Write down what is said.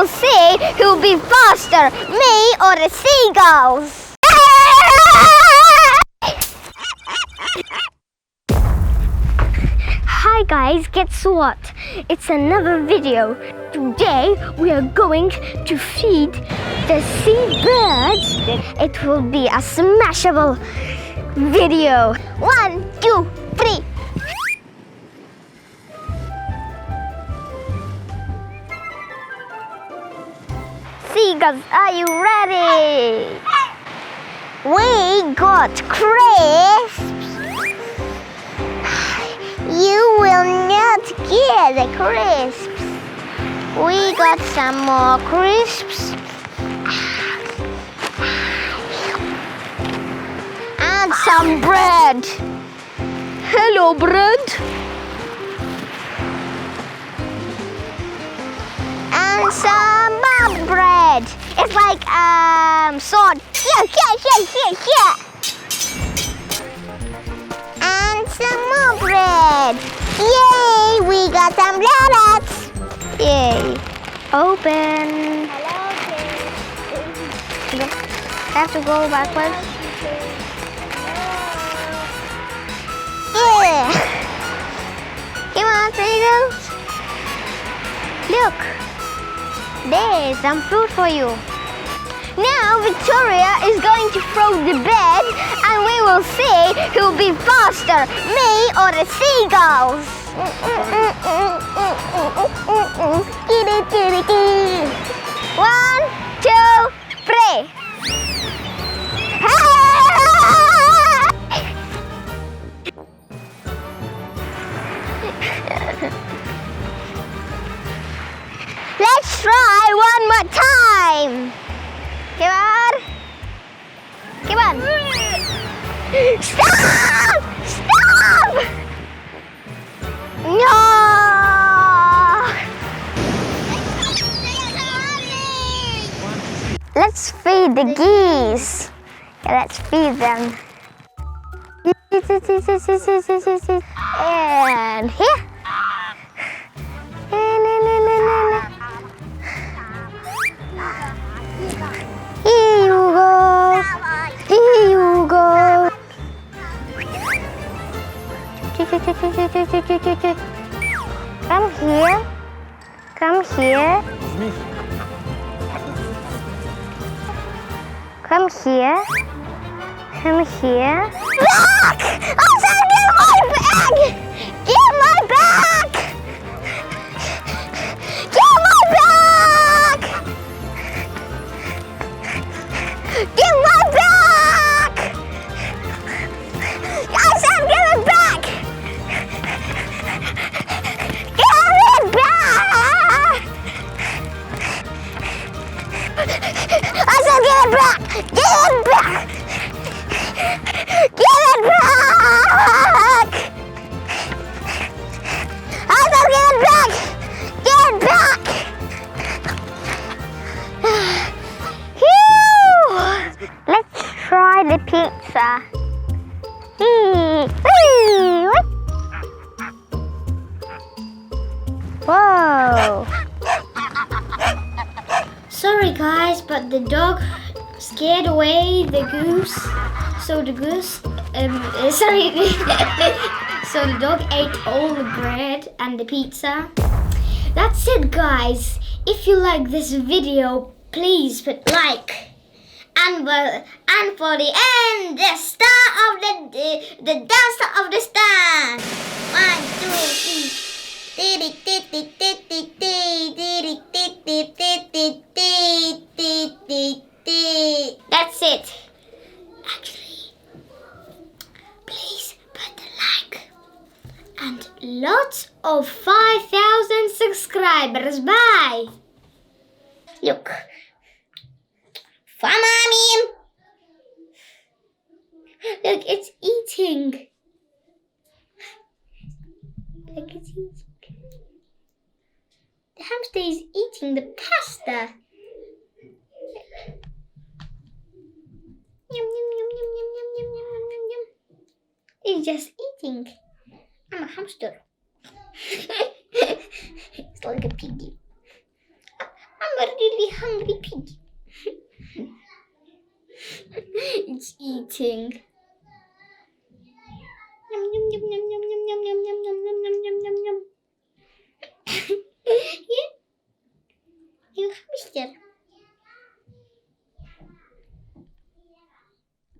will see who'll be faster, me or the seagulls. Hi guys, guess what? It's another video. Today we are going to feed the seabirds. It will be a smashable video. 1, 2, 3. Seagulls, are you ready? We got crisps. You will not get the crisps. We got some more crisps. And some bread. Hello, bread. And some more bread. It's like sword. Here. And some more bread. Yay! We got some rabbits. Yay! Open. Hello. Have to go backwards. Yeah. Come on, seagulls. Look. There's some fruit for you. Now Victoria is going to throw the bed and we will see who'll be faster, me or the seagulls. 1, 2, 3. Let's try one more time. Come on. Stop! No! Let's feed the geese. Let's feed them. And here. Here you go. Come here. Come here. Back! I'm sorry, give my bag! Give my bag! Give my bag! Give my back! I said give it back! Give it back! I said give it back! Give it back! Give it back! I said give it back! Give it back! Let's try the pizza. Whoa! Sorry guys, but the dog scared away the goose. So the goose, so the dog ate all the bread and the pizza. That's it guys. If you like this video, please put like. And for the end, the star of the dancer of the stars. 1, 2, 3. That's it. Actually, please put a like and lots of 5,000 subscribers. Bye. Look. For mommy. Look, it's eating. Look, it's eating. The hamster is eating the pasta. Yum, yum, yum, yum, yum, yum, yum, yum, yum, yum. It's just eating. I'm a hamster. It's like a piggy. I'm a It's eating. Yum, yum, yum, yum, yum, yum, yum, yum, yum, yum, yum, yum, yum, yum. Yeah. You hamster.